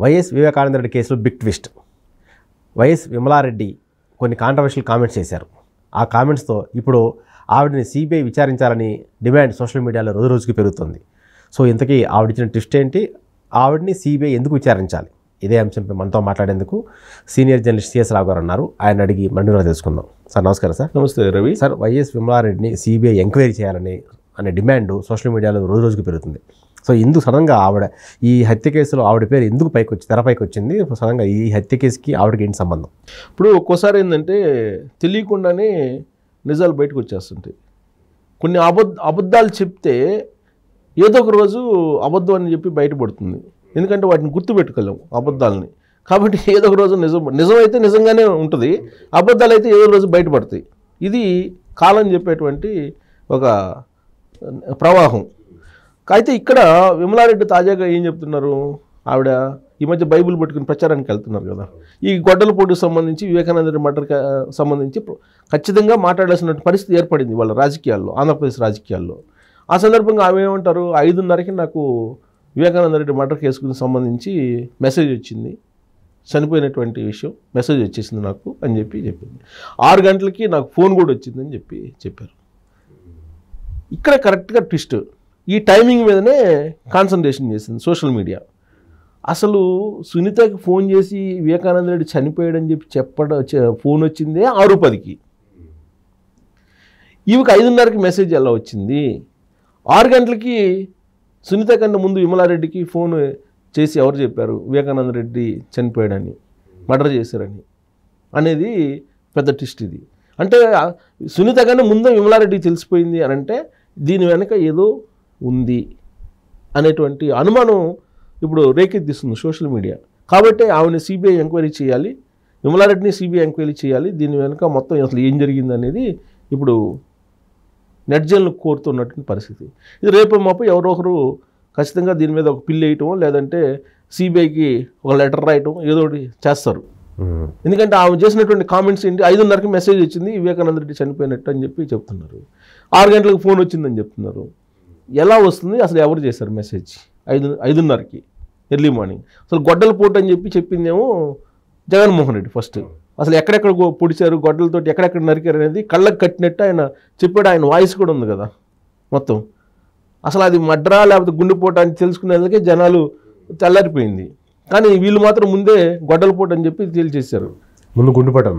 YS Vivekananda Reddy కేసులో big twist. YS Vimala Reddy కొన్ని controversial comments చేశారు. ఆ కామెంట్స్తో ఇప్పుడు ఆవిడని సిబిఐ విచారించాలని డిమాండ్ సోషల్ మీడియాలో రోజు రోజుకి పెరుగుతుంది. సో ఇంతకీ ఆవిడిచ్చిన ట్విస్ట్ ఏంటి, ఆవిడని సిబిఐ ఎందుకు విచారించాలి, ఇదే అంశంపై మనతో మాట్లాడేందుకు సీనియర్ జర్నలిస్ట్ సిఎస్ రావు గారు ఉన్నారు. ఆయన అడిగి మళ్ళీ తెలుసుకుందాం. సార్ నమస్కారం. సార్ నమస్తే రవి. సార్, వైఎస్ విమలారెడ్డిని సిబిఐ ఎంక్వైరీ చేయాలని అనే డిమాండ్ సోషల్ మీడియాలో రోజు రోజుకి పెరుగుతుంది. సో ఎందుకు సడన్గా ఆవిడ ఈ హత్య కేసులో ఆవిడ పేరు ఎందుకు తెరపైకి వచ్చింది, సడన్గా ఈ హత్య కేసుకి ఆవిడకి ఏంటి సంబంధం? ఇప్పుడు ఒక్కోసారి ఏంటంటే తెలియకుండానే నిజాలు బయటకు వచ్చేస్తుంటాయి. కొన్ని అబద్ధాలు చెప్తే ఏదో ఒక రోజు అబద్ధం అని చెప్పి బయటపడుతుంది. ఎందుకంటే వాటిని గుర్తుపెట్టుకోలేము అబద్ధాలని. కాబట్టి ఏదో ఒక రోజు నిజమైతే నిజంగానే ఉంటుంది, అబద్ధాలు అయితే ఏదో రోజు బయటపడతాయి. ఇది కాలం చెప్పేటువంటి ఒక ప్రవాహం. అయితే ఇక్కడ విమలారెడ్డి తాజాగా ఏం చెప్తున్నారు, ఆవిడ ఈ మధ్య బైబిల్ పట్టుకుని ప్రచారానికి వెళ్తున్నారు కదా. ఈ గొడ్డలపోటుకు సంబంధించి వివేకానంద రెడ్డి మర్డర్కి సంబంధించి ఖచ్చితంగా మాట్లాడాల్సిన పరిస్థితి ఏర్పడింది వాళ్ళ రాజకీయాల్లో, ఆంధ్రప్రదేశ్ రాజకీయాల్లో. ఆ సందర్భంగా ఆమె ఏమంటారు, 5:30కి నాకు వివేకానంద రెడ్డి మర్డర్ కేసుకు సంబంధించి మెసేజ్ వచ్చింది, చనిపోయినటువంటి విషయం మెసేజ్ వచ్చేసింది నాకు అని చెప్పింది. 6 గంటలకి నాకు ఫోన్ కూడా వచ్చిందని చెప్పారు. ఇక్కడ కరెక్ట్గా ట్విస్ట్ ఈ టైమింగ్ మీదనే కాన్సన్ట్రేషన్ చేసింది సోషల్ మీడియా. అసలు సునీతకి ఫోన్ చేసి వివేకానంద రెడ్డి చనిపోయాడని చెప్పి ఫోన్ వచ్చిందే 6:10కి. ఈవికి 5:30కి మెసేజ్ ఎలా వచ్చింది? 6 గంటలకి సునీత కన్నా ముందు విమలారెడ్డికి ఫోన్ చేసి ఎవరు చెప్పారు వివేకానంద రెడ్డి చనిపోయాడని, మర్డర్ చేశారని అనేది పెద్ద ట్విస్ట్. ఇది అంటే సునీత కన్నా ముందే విమలారెడ్డికి తెలిసిపోయింది అని అంటే దీని వెనక ఏదో ఉంది అనేటువంటి అనుమానం ఇప్పుడు రేకెత్తిస్తుంది సోషల్ మీడియా. కాబట్టి ఆమెను సిబిఐ ఎంక్వైరీ చేయాలి, విమలారెడ్డిని సిబిఐ ఎంక్వైరీ చేయాలి, దీని వెనక మొత్తం అసలు ఏం జరిగింది అనేది ఇప్పుడు నెట్జన్లు కోరుతున్నటువంటి పరిస్థితి. ఇది రేపు మాపు ఎవరో ఒకరు ఖచ్చితంగా దీని మీద ఒక పిల్లి వేయటం, లేదంటే సిబిఐకి ఒక లెటర్ రాయటం, ఏదో ఒకటి చేస్తారు. ఎందుకంటే ఆమె చేసినటువంటి కామెంట్స్ ఏంటి, 5:30కి మెసేజ్ వచ్చింది వివేకానంద రెడ్డి చనిపోయినట్టు అని చెప్పి చెప్తున్నారు, 6 గంటలకు ఫోన్ వచ్చిందని చెప్తున్నారు. ఎలా వస్తుంది, అసలు ఎవరు చేశారు మెసేజ్ 5:30కి ఎర్లీ మార్నింగ్? అసలు గొడ్డలపోటు అని చెప్పిందేమో జగన్మోహన్ రెడ్డి. ఫస్ట్ అసలు ఎక్కడెక్కడ పొడిచారు, గొడ్డలతోటి ఎక్కడెక్కడ నరికారు అనేది కళ్ళకు కట్టినట్టు ఆయన చెప్పాడు. ఆయన వాయిస్ కూడా ఉంది కదా మొత్తం. అసలు అది మడ్రా లేకపోతే గుండెపోటు అని తెలుసుకునేందుకే జనాలు చల్లారిపోయింది. కానీ వీళ్ళు మాత్రం ముందే గొడ్డలపోటు అని చెప్పి తేల్చేశారు. ముందు గుండెపోటు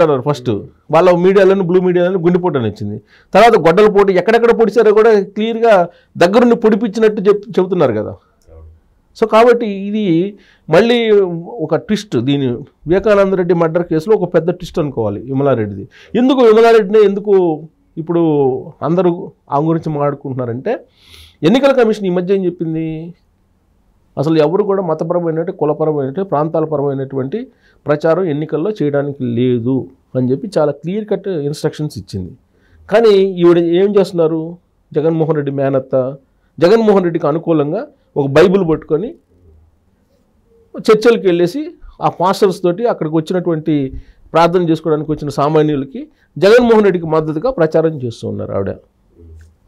అన్నారు ఫస్ట్. వాళ్ళ మీడియాలను, బ్లూ మీడియాలను గుండెపోటు అని వచ్చింది. తర్వాత గొడ్డలపోటు ఎక్కడెక్కడ పొడిచారో కూడా క్లియర్గా దగ్గరుండి పొడిపించినట్టు చెబుతున్నారు కదా. సో కాబట్టి ఇది మళ్ళీ ఒక ట్విస్ట్. దీని వివేకానంద రెడ్డి మర్డర్ కేసులో ఒక పెద్ద ట్విస్ట్ అనుకోవాలి విమలారెడ్డిది. ఎందుకు ఇప్పుడు అందరూ ఆ గురించి మాట్లాడుకుంటున్నారంటే, ఎన్నికల కమిషన్ ఈ మధ్య ఏం చెప్పింది, అసలు ఎవరు కూడా మతపరమైనటువంటి, కులపరమైనటువంటి, ప్రాంతాల పరమైనటువంటి ప్రచారం ఎన్నికల్లో చేయడానికి లేదు అని చెప్పి చాలా క్లియర్ కట్ ఇన్స్ట్రక్షన్స్ ఇచ్చింది. కానీ ఈవిడ ఏం చేస్తున్నారు, జగన్మోహన్ రెడ్డి మేనత్త జగన్మోహన్ రెడ్డికి అనుకూలంగా ఒక బైబిల్ పట్టుకొని చర్చలకు వెళ్ళేసి ఆ పాస్టర్స్ తోటి అక్కడికి వచ్చినటువంటి ప్రార్థన చేసుకోవడానికి వచ్చిన సామాన్యులకి జగన్మోహన్ రెడ్డికి మద్దతుగా ప్రచారం చేస్తూ ఉన్నారు ఆవిడ.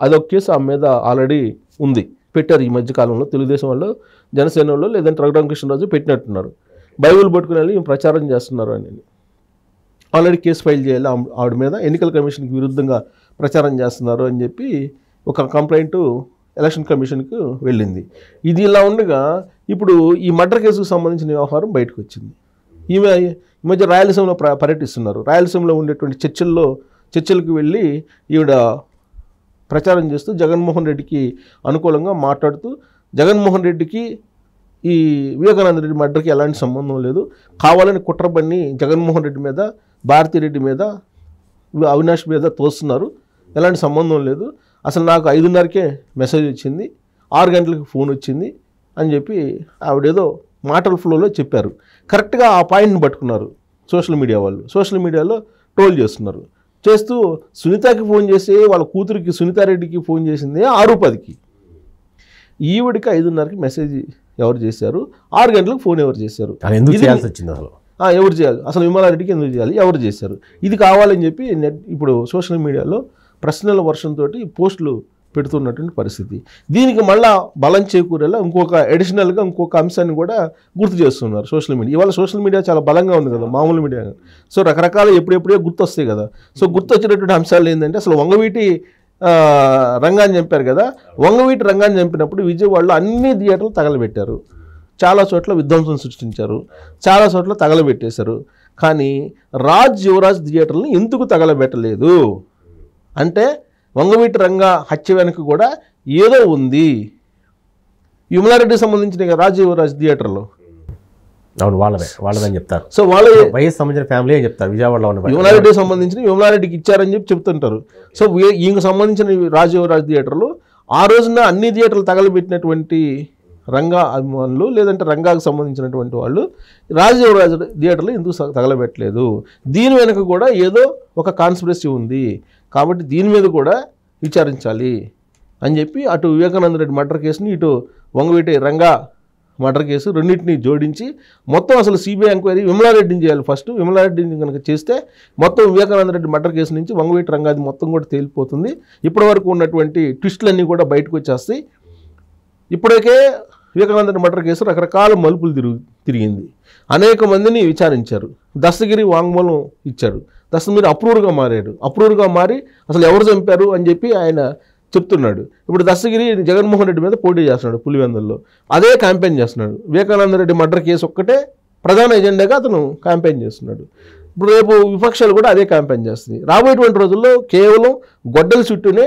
అదొక కేసు ఆమె మీద ఆల్రెడీ ఉంది, పెట్టారు ఈ మధ్యకాలంలో తెలుగుదేశం వాళ్ళు, జనసేన వాళ్ళు, లేదంటే రఘురామకృష్ణరాజు పెట్టినట్టున్నారు. బైబిల్ పట్టుకుని వెళ్ళి ప్రచారం చేస్తున్నారు అని ఆల్రెడీ కేసు ఫైల్ చేయాలి ఆవిడ మీద, ఎన్నికల కమిషన్కి విరుద్ధంగా ప్రచారం చేస్తున్నారు అని చెప్పి ఒక కంప్లైంట్ ఎలక్షన్ కమిషన్కి వెళ్ళింది. ఇది ఇలా ఉండగా ఇప్పుడు ఈ మర్డర్ కేసుకు సంబంధించిన వ్యవహారం బయటకు వచ్చింది. ఈ మధ్య రాయలసీమలో పర్యటిస్తున్నారు. రాయలసీమలో ఉండేటువంటి చర్చలకు వెళ్ళి ఈవిడ ప్రచారం చేస్తూ జగన్మోహన్ రెడ్డికి అనుకూలంగా మాట్లాడుతూ, జగన్మోహన్ రెడ్డికి ఈ వివేకానంద రెడ్డి మర్డర్కి ఎలాంటి సంబంధం లేదు, కావాలని కుట్రబన్ని జగన్మోహన్ రెడ్డి మీద, భారతిరెడ్డి మీద, అవినాష్ మీద తోస్తున్నారు, ఎలాంటి సంబంధం లేదు, అసలు నాకు 5:30కే మెసేజ్ వచ్చింది, 6 గంటలకు ఫోన్ వచ్చింది అని చెప్పి ఆవిడేదో మాటల ఫ్లోలో చెప్పారు. కరెక్ట్గా ఆ పాయింట్ని పట్టుకున్నారు సోషల్ మీడియా వాళ్ళు. సోషల్ మీడియాలో ట్రోల్ చేస్తూ సునీతకి ఫోన్ చేసి వాళ్ళ కూతురికి సునీతారెడ్డికి ఫోన్ చేసింది 6:10కి. ఈవిడికి 5:30కి మెసేజ్ ఎవరు చేశారు, 6 గంటలకు ఫోన్ ఎవరు చేశారు, ఎందుకు చేయాల్సి వచ్చింది, ఎవరు చేయాలి, అసలు విమలారెడ్డికి ఎందుకు చేయాలి, ఎవరు చేశారు, ఇది కావాలని చెప్పి ఇప్పుడు సోషల్ మీడియాలో ప్రశ్నల వర్షంతో పోస్టులు పెడుతున్నటువంటి పరిస్థితి. దీనికి మళ్ళా బలం చేకూరేలా అడిషనల్గా ఇంకొక అంశాన్ని కూడా గుర్తు చేస్తున్నారు సోషల్ మీడియా. ఇవాళ సోషల్ మీడియా చాలా బలంగా ఉంది కదా, మామూలు మీడియా. సో రకరకాల ఎప్పుడెప్పుడే గుర్తొస్తాయి కదా. సో గుర్తొచ్చినటువంటి అంశాలు ఏంటంటే, అసలు వంగవీటి రంగాన్ని చంపారు కదా, వంగవీటి రంగాన్ని చంపినప్పుడు విజయవాడలో అన్ని థియేటర్లు తగలబెట్టారు, చాలా చోట్ల విధ్వంసం సృష్టించారు, చాలా చోట్ల తగలబెట్టేశారు. కానీ రాజ్ యువరాజ్ థియేటర్ని ఎందుకు తగలబెట్టలేదు అంటే, వంగవీటి రంగా హత్య వెనక కూడా ఏదో ఉంది. విమలారెడ్డికి సంబంధించిన రాజ్ యువరాజ్ థియేటర్లో అవును వాళ్ళదని చెప్తారు. సో వాళ్ళ వైఎస్ సంబంధించిన ఫ్యామిలీ అని చెప్తారు. విజయవాడలో ఉన్న విమలారెడ్డికి సంబంధించిన విమలారెడ్డికి ఇచ్చారని చెప్తుంటారు. సో ఈయనకు సంబంధించిన రాజ్ యువరాజ్ థియేటర్లు ఆ రోజున అన్ని థియేటర్లు తగలబెట్టినటువంటి రంగా అభిమానులు, లేదంటే రంగాకు సంబంధించినటువంటి వాళ్ళు రాజ్ యువరాజ్ థియేటర్లు ఎందుకు తగలబెట్టలేదు, దీని వెనక కూడా ఏదో ఒక కాన్స్పిరసీ ఉంది, కాబట్టి దీని మీద కూడా విచారించాలి అని చెప్పి అటు వివేకానంద రెడ్డి మర్డర్ కేసుని, ఇటు వంగవీటి రంగా మర్డర్ కేసు రెండింటినీ జోడించి మొత్తం అసలు సిబిఐ ఎంక్వైరీ విమలారెడ్డిని చేయాలి. ఫస్ట్ విమలారెడ్డిని కనుక చేస్తే మొత్తం వివేకానంద రెడ్డి మర్డర్ కేసు నుంచి వంగవీటి రంగాది మొత్తం కూడా తేలిపోతుంది. ఇప్పటివరకు ఉన్నటువంటి ట్విస్టులన్నీ కూడా బయటకు వచ్చేస్తాయి. ఇప్పటికే వివేకానంద రెడ్డి మర్డర్ కేసు రకరకాల మలుపులు తిరిగింది. అనేక మందిని విచారించారు, దస్తగిరి వాంగ్మూలం ఇచ్చారు, దస్తగిరి అప్రూవర్గా మారి అసలు ఎవరు చంపారు అని చెప్పి ఆయన చెప్తున్నాడు. ఇప్పుడు దస్తగిరి జగన్మోహన్ రెడ్డి మీద పోటీ చేస్తున్నాడు పులివెందుల్లో, అదే క్యాంపెయిన్ చేస్తున్నాడు. వివేకానంద రెడ్డి మర్డర్ కేసు ఒక్కటే ప్రధాన ఎజెండాగా అతను క్యాంపెయిన్ చేస్తున్నాడు. ఇప్పుడు రేపు విపక్షాలు కూడా అదే క్యాంపెయిన్ చేస్తుంది. రాబోయేటువంటి రోజుల్లో కేవలం గొడ్డల చుట్టూనే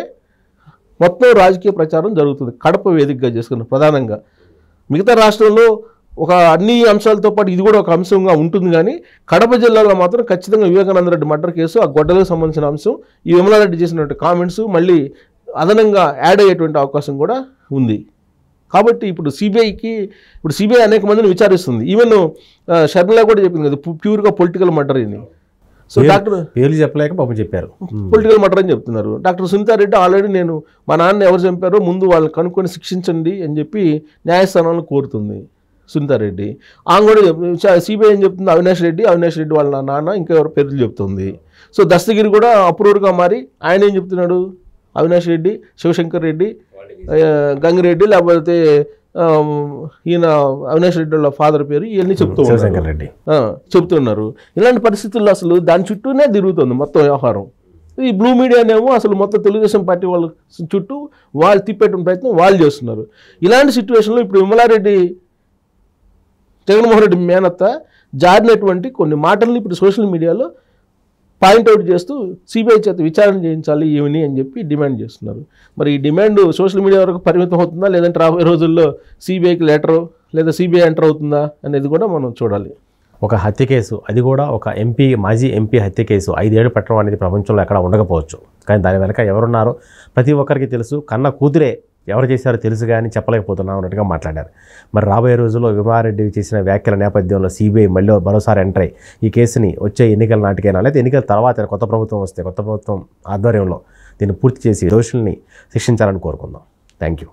మొత్తం రాజకీయ ప్రచారం జరుగుతుంది, కడప వేదికగా చేసుకున్న ప్రధానంగా. మిగతా రాష్ట్రంలో ఒక అన్ని అంశాలతో పాటు ఇది కూడా ఒక అంశంగా ఉంటుంది, కానీ కడప జిల్లాలో మాత్రం ఖచ్చితంగా వివేకానంద రెడ్డి మర్డర్ కేసు, ఆ గొడ్డలకు సంబంధించిన అంశం, ఈ విమలారెడ్డి చేసినటువంటి కామెంట్స్ మళ్ళీ అదనంగా యాడ్ అయ్యేటువంటి అవకాశం కూడా ఉంది. కాబట్టి ఇప్పుడు సిబిఐ అనేక మందిని విచారిస్తుంది. ఈవెన్ షర్మిల కూడా చెప్పింది కదా, ప్యూర్గా పొలిటికల్ మర్డర్ అని. సో డాక్టర్ పేర్లు చెప్పలేక పాపం చెప్పారు, పొలిటికల్ మర్డర్ అని చెప్తున్నారు. డాక్టర్ సునీతారెడ్డి ఆల్రెడీ నేను మా నాన్న ఎవరు చంపారో ముందు వాళ్ళని కనుక్కొని శిక్షించండి అని చెప్పి న్యాయస్థానాలను కోరుతుంది సునీతారెడ్డి. ఆమె కూడా సిబిఐ ఏం చెప్తుంది, అవినాష్ రెడ్డి వాళ్ళ నాన్న ఇంకా ఎవరు పేర్లు చెప్తుంది. సో దస్తగిరి కూడా అప్రూవర్గా మారి ఆయన ఏం చెప్తున్నాడు, అవినాష్ రెడ్డి, శివశంకర్ రెడ్డి, గంగిరెడ్డి, లేకపోతే ఈయన అవినాష్ రెడ్డి వాళ్ళ ఫాదర్ పేరు, ఇవన్నీ చెప్తున్నారు. ఇలాంటి పరిస్థితుల్లో అసలు దాని చుట్టూనే తిరుగుతుంది మొత్తం వ్యవహారం. ఈ బ్లూ మీడియానేమో అసలు మొత్తం తెలుగుదేశం పార్టీ వాళ్ళ చుట్టూ వాళ్ళు తిప్పేటువంటి ప్రయత్నం వాళ్ళు చేస్తున్నారు. ఇలాంటి సిచ్యువేషన్లో ఇప్పుడు విమలారెడ్డి జగన్మోహన్ రెడ్డి మేనత్త జారినటువంటి కొన్ని మాటల్ని ఇప్పుడు సోషల్ మీడియాలో పాయింట్అవుట్ చేస్తూ సిబిఐ చేత విచారణ చేయించాలి ఏమని అని చెప్పి డిమాండ్ చేస్తున్నారు. మరి ఈ డిమాండ్ సోషల్ మీడియా వరకు పరిమితం అవుతుందా, లేదంటే రాబోయే రోజుల్లో సిబిఐకి లెటరు లేదా సిబిఐ ఎంటర్ అవుతుందా అనేది కూడా మనం చూడాలి. ఒక హత్య కేసు, అది కూడా ఒక మాజీ ఎంపీ హత్య కేసు 5 ఏళ్ళు పెట్టడం అనేది ప్రపంచంలో ఎక్కడ ఉండకపోవచ్చు, కానీ దాని వెనక ఎవరున్నారో ప్రతి ఒక్కరికి తెలుసు. కన్న కూతురే ఎవరు చేశారో తెలుసు కానీ చెప్పలేకపోతున్నాం అన్నట్టుగా మాట్లాడారు. మరి రాబోయే రోజుల్లో విమలారెడ్డి చేసిన వ్యాఖ్యల నేపథ్యంలో సిబిఐ మళ్ళీ మరోసారి ఎంటర్ అయ్యి ఈ కేసుని వచ్చే ఎన్నికల నాటికైనా లేదా ఎన్నికల తర్వాత కొత్త ప్రభుత్వం వస్తే కొత్త ప్రభుత్వం ఆధ్వర్యంలో దీన్ని పూర్తి చేసి దోషుల్ని శిక్షించాలని కోరుకుందాం. Thank you.